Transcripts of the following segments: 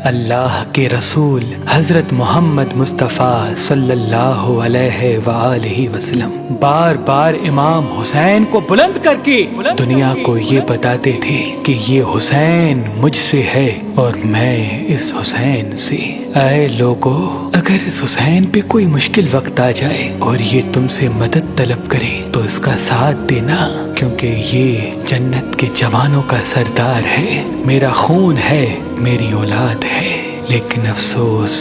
اللہ کے رسول حضرت محمد مصطفیٰ صلی اللہ علیہ وآلہ وسلم بار بار امام حسین کو بلند کر کے دنیا کو یہ بتاتے تھے کہ یہ حسین مجھ سے ہے اور میں اس حسین سے۔ اے لوگو، اگر اس حسین پہ کوئی مشکل وقت آ جائے اور یہ تم سے مدد طلب کرے تو اس کا ساتھ دینا، کیونکہ یہ جنت کے جوانوں کا سردار ہے، میرا خون ہے، میری اولاد ہے۔ لیکن افسوس،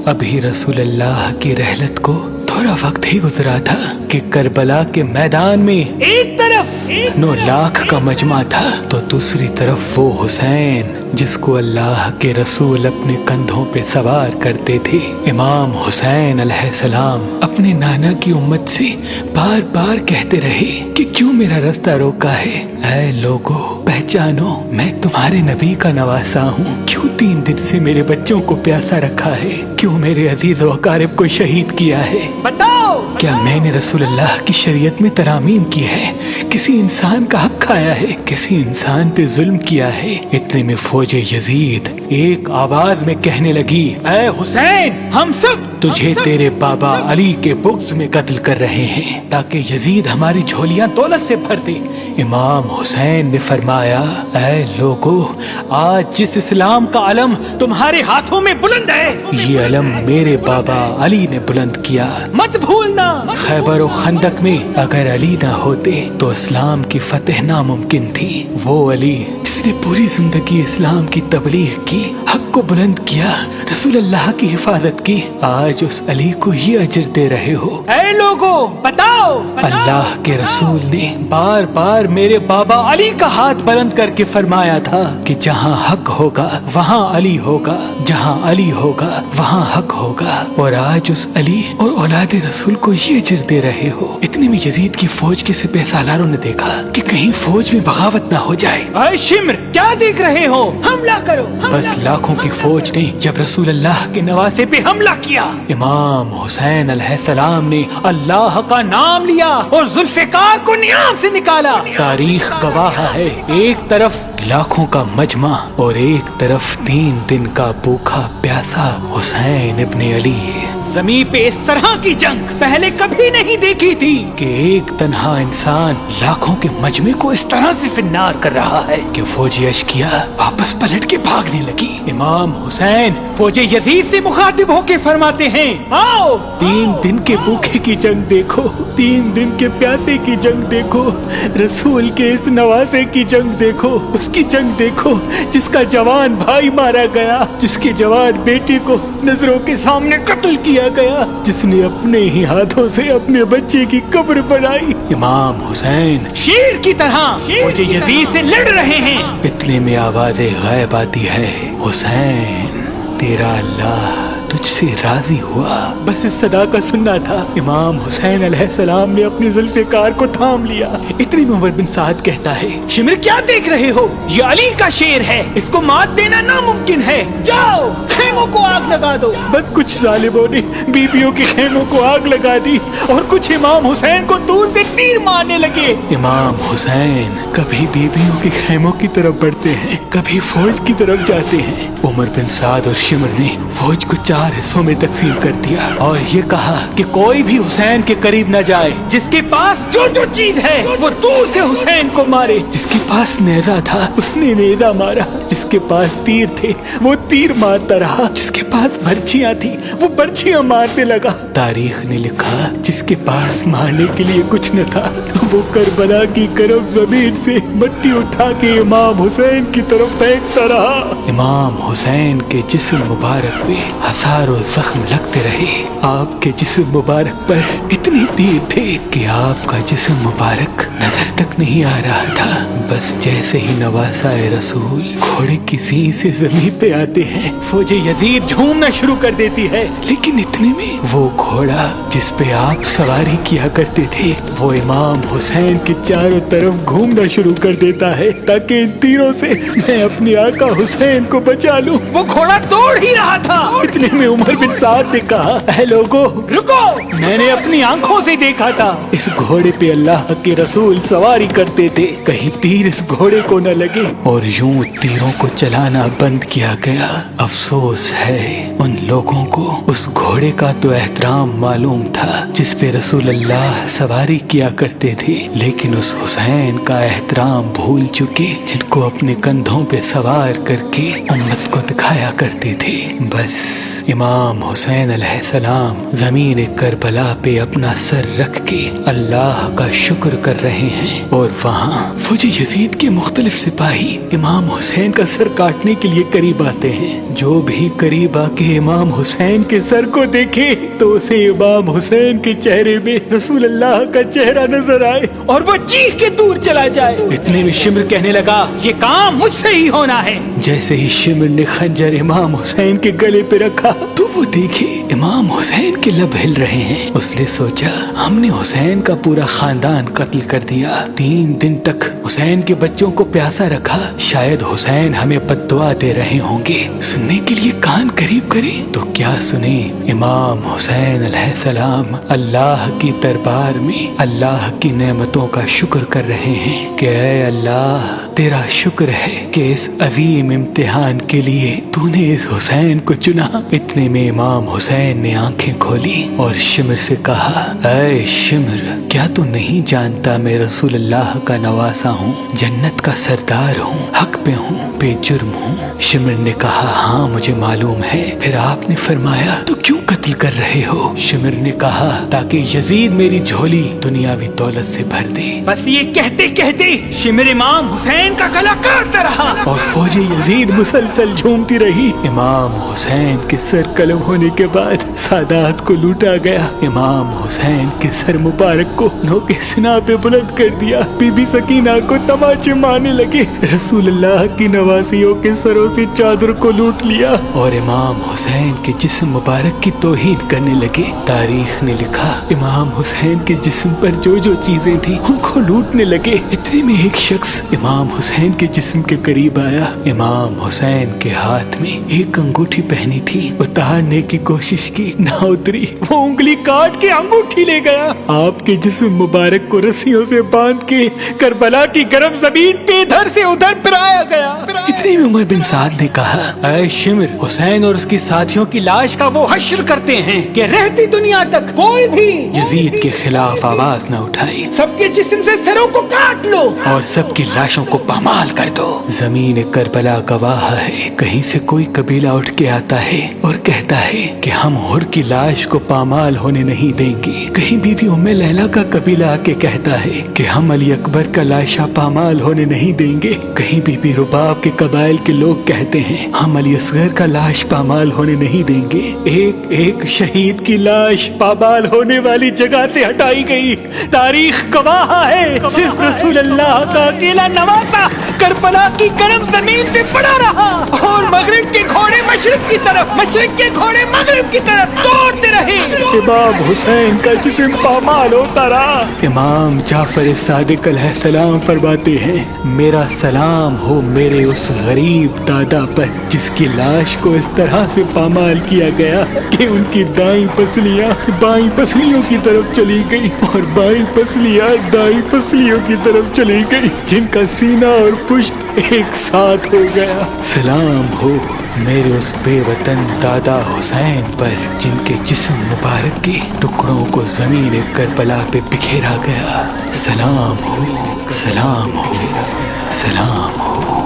ابھی رسول اللہ کی رحلت کو تھوڑا وقت ہی گزرا تھا کہ کربلا کے میدان میں ایک طرف 9 لاکھ کا مجمع تھا تو دوسری طرف وہ حسین جس کو اللہ کے رسول اپنے کندھوں پہ سوار کرتے تھے۔ امام حسین علیہ السلام اپنے نانا کی امت سے بار بار کہتے رہے کہ کیوں میرا رستہ روکا ہے؟ اے لوگو، پہچانو، میں تمہارے نبی کا نواسا ہوں۔ کیوں 3 دن سے میرے بچوں کو پیاسا رکھا ہے؟ کیوں میرے عزیز و اقارب کو شہید کیا ہے؟ بتاؤ، کیا میں نے رسول اللہ کی شریعت میں ترامیم کی ہے؟ کسی انسان کا حق کھایا ہے؟ کسی انسان پہ ظلم کیا ہے؟ اتنے میں فوج یزید ایک آواز میں کہنے لگی، اے حسین، ہم سب تجھے تیرے بابا علی کے بغض میں قتل کر رہے ہیں تاکہ یزید ہماری جھولیاں دولت سے بھر دے۔ امام حسین نے فرمایا، اے لوگو، آج جس اسلام کا علم تمہارے ہاتھوں میں بلند ہے، یہ علم میرے بابا علی نے بلند کیا، مت بھولنا۔ خیبر و خندق میں اگر علی نہ ہوتے تو اسلام کی فتح ناممکن تھی۔ وہ علی جس نے پوری زندگی اسلام کی تبلیغ کی، حق کو بلند کیا، رسول اللہ کی حفاظت کی، آج اس علی کو یہ اجر دے رہے ہو۔ اے لوگو، بتاؤ، اللہ کے رسول نے بار بار میرے بابا علی کا ہاتھ بلند کر کے فرمایا تھا کہ جہاں حق ہوگا وہاں علی ہوگا، جہاں علی ہوگا وہاں حق ہوگا، اور آج اس علی اور اولاد رسول کو یہ اجر دے رہے ہو۔ اتنے میں یزید کی فوج کے سپہ سالاروں نے دیکھا کہ کہیں فوج میں بغاوت نہ ہو جائے۔ اے شمر، کیا دیکھ رہے ہو؟ حملہ کرو۔ بس لاکھوں کی فوج نے جب رسول اللہ کے نواسے پہ حملہ کیا، امام حسین علیہ السلام نے اللہ کا نام لیا اور ذوالفقار کو نیام سے نکالا۔ تاریخ گواہ ہے، ایک طرف لاکھوں کا مجمع اور ایک طرف 3 دن کا بھوکا پیاسا حسین ابن علی۔ زمین پہ اس طرح کی جنگ پہلے کبھی نہیں دیکھی تھی کہ ایک تنہا انسان لاکھوں کے مجمع کو اس طرح سے فنار کر رہا ہے کہ فوج اشکیا واپس پلٹ کے بھاگنے لگی۔ امام حسین فوج یزید سے مخاطب ہو کے فرماتے ہیں، آؤ، 3 دن کے بھوکے کی جنگ دیکھو، 3 دن کے پیاسے کی جنگ دیکھو، رسول کے اس نواسے کی جنگ دیکھو، اس کی جنگ دیکھو جس کا جوان بھائی مارا گیا، جس کے جوان بیٹی کو نظروں کے سامنے قتل کیا گیا، جس نے اپنے ہی ہاتھوں سے اپنے بچے کی قبر بنائی۔ امام حسین شیر کی طرح فوج یزید سے لڑ رہے ہیں۔ اتنے میں آواز غیب آتی ہے، حسین، تیرا اللہ تجھ سے راضی ہوا۔ بس اس صدا کا سننا تھا۔ امام حسین علیہ السلام نے اپنی ذوالفقار کو تھام لیا۔ اتنی میں عمر بن سعد کہتا ہے، شمر، کیا دیکھ رہے ہو؟ یہ علی کا شیر ہے، اس کو مات دینا ناممکن ہے، جاؤ خیموں کو آگ لگا دو۔ بس کچھ ظالموں نے بیبیوں کے خیموں کو آگ لگا دی اور کچھ امام حسین کو دور سے تیر مارنے لگے۔ امام حسین کبھی بیبیوں کے خیموں کی طرف بڑھتے ہیں، کبھی فوج کی طرف جاتے ہیں۔ عمر بن سعد اور شمر نے فوج کو 4 حصوں میں تقسیم کر دیا اور یہ کہا کہ کوئی بھی حسین کے قریب نہ جائے، جس کے پاس جو چیز ہے وہ دور سے حسین کو مارے۔ جس کے پاس نیزہ تھا اس نے نیزہ مارا، جس کے پاس تیر تھے وہ تیر مارتا رہا، جس کے پاس برچیاں تھی وہ برچیاں مارنے لگا۔ تاریخ نے لکھا، جس کے پاس مارنے کے لیے کچھ نہ تھا وہ کربلا کی کرب زمین سے مٹی اٹھا کے امام حسین کی طرف پھینکتا رہا۔ امام حسین کے جسم مبارک پہ ہزاروں زخم لگتے رہے۔ آپ کے جسم مبارک پر اتنے تیر تھے کہ آپ کا جسم مبارک نظر تک نہیں آ رہا تھا۔ بس جیسے ہی نواسا رسول گھوڑے کی سین سے زمین پہ آتے ہیں، فوج یزید جھومنا شروع کر دیتی ہے، لیکن اتنے میں وہ گھوڑا جس پہ آپ سواری کیا کرتے تھے وہ امام حسین کے چاروں طرف گھومنا شروع کر دیتا ہے تاکہ ان تیروں سے میں اپنے آقا حسین کو بچا لوں۔ وہ گھوڑا دوڑ ہی رہا تھا، اتنے میں میں عمر بن سعد نے کہا اے لوگو رکو، میں نے اپنی آنکھوں سے دیکھا تھا اس گھوڑے پہ اللہ کے رسول سواری کرتے تھے، کہیں تیر اس گھوڑے کو نہ لگے، اور یوں تیروں کو چلانا بند کیا گیا۔ افسوس ہے ان لوگوں کو اس گھوڑے کا تو احترام معلوم تھا جس پہ رسول اللہ سواری کیا کرتے تھے، لیکن اس حسین کا احترام بھول چکے جن کو اپنے کندھوں پہ سوار کر کے امت کو دکھایا کرتے تھے۔ بس امام حسین علیہ السلام زمین کربلا پہ اپنا سر رکھ کے اللہ کا شکر کر رہے ہیں، اور وہاں فوج یزید کے مختلف سپاہی امام حسین کا سر کاٹنے کے لیے قریب آتے ہیں۔ جو بھی قریب آ کے امام حسین کے سر کو دیکھے تو اسے امام حسین کے چہرے میں رسول اللہ کا چہرہ نظر آئے اور وہ چیخ کے دور چلا جائے۔ اتنے میں شمر کہنے لگا یہ کام مجھ سے ہی ہونا ہے۔ جیسے ہی شمر نے خنجر امام حسین کے گلے پہ رکھا تو وہ دیکھے امام حسین کے لب ہل رہے ہیں۔ اس نے سوچا ہم نے حسین کا پورا خاندان قتل کر دیا، 3 دن تک حسین کے بچوں کو پیاسا رکھا، شاید حسین ہمیں بد دعا دے رہے ہوں گے۔ سننے کے لیے کان قریب کرے تو کیا سنے، امام حسین علیہ السلام اللہ کی دربار میں اللہ کی نعمتوں کا شکر کر رہے ہیں کہ اے اللہ تیرا شکر ہے کہ اس عظیم امتحان کے لیے تو نے اس حسین کو چنا۔ اتنے میں امام حسین نے آنکھیں کھولی اور شمر سے کہا اے شمر، کیا تو نہیں جانتا میں رسول اللہ کا نواسا ہوں، جنت کا سردار ہوں، حق پہ ہوں، بے جرم ہوں؟ شمر نے کہا ہاں مجھے معلوم ہے۔ پھر آپ نے فرمایا تو کیوں قتل کر رہے ہو؟ شمر نے کہا تاکہ یزید میری جھولی دنیاوی دولت سے بھر دے۔ بس یہ کہتے کہتے شمر امام حسین کا گلا کاٹتا رہا اور فوج یزید مسلسل جھومتی رہی۔ امام حسین کے سر قلم ہونے کے بعد سادات کو لوٹا گیا۔ امام حسین کے سر مبارک کو نوکے سنا پہ بلند کر دیا۔ بی بی سکینہ کو تماچے مارنے لگے۔ رسول اللہ کی نواسیوں کے سروں سے چادر کو لوٹ لیا اور امام حسین کے جسم مبارک کی توہین کرنے لگے۔ تاریخ نے لکھا امام حسین کے جسم پر جو جو چیزیں تھیں ان کو لوٹنے لگے۔ اتنے میں ایک شخص امام حسین کے جسم کے قریب آیا۔ امام حسین کے ہاتھ میں ایک انگوٹھی پہنی تھی، اتارنے کی کوشش کی نہ اتری، وہ انگلی کاٹ کے انگوٹھی لے گیا۔ آپ کے جسم مبارک کو رسیوں سے باندھ کے کربلا کی گرم زمین پہ ادھر سے ادھر پھرایا گیا۔ اتنے میں عمر بن سعد نے کہا اے شمر، حسین اور اس کے ساتھیوں کی لاش کا وہ حشر کرتے ہیں کہ رہتی دنیا تک کوئی بھی یزید کے خلاف آواز نہ اٹھائے، سب کے جسم سے سروں کو کاٹ لو اور سب کی لاشوں کو پامال کر دو۔ زمین کربلا گواہ ہے، کہیں سے کوئی قبیلہ اٹھ کے آتا ہے اور کہتا ہے کہ ہم حر کی لاش کو پامال ہونے نہیں دیں گے، کہیں بی بی ام لیلا کا قبیلہ آ کے کہتا ہے کہ ہم علی اکبر کا لاشا پامال ہونے نہیں دیں گے، کہیں بی بی رباب کے قبائل کے لوگ کہتے ہیں ہم علی اصغر کا لاش پامال ہونے نہیں دیں گے۔ ایک ایک شہید کی لاش پامال ہونے والی جگہ سے ہٹائی گئی۔ تاریخ گواہ ہے صرف رسول اللہ کا اکیلا نواسا کربلا کی گرم زمین پہ پڑا رہا اور مغرب کے گھوڑے مشرق کی طرف، مشرق کے گھوڑے مغرب کی طرف دوڑتے رہے۔ امام حسین کا جسم پامال ہوتا رہا۔ امام جعفر صادق علیہ السلام فرماتے ہیں میرا سلام ہو میرے اس غریب دادا پر جس کی لاش کو اس طرح سے پامال کیا گیا کہ ان کی دائیں پسلیاں بائیں پسلیوں کی طرف چلی گئی اور بائیں پسلیاں دائیں پسلیوں کی طرف چلی گئی، جن کا سینہ اور پشت ایک ساتھ ہو گیا۔ سلام ہو میرے اس بے وطن دادا حسین پر جن کے جسم مبارک کے ٹکڑوں کو زمین کربلا پہ بکھیرا گیا۔ سلام ہو، سلام ہو، سلام ہو۔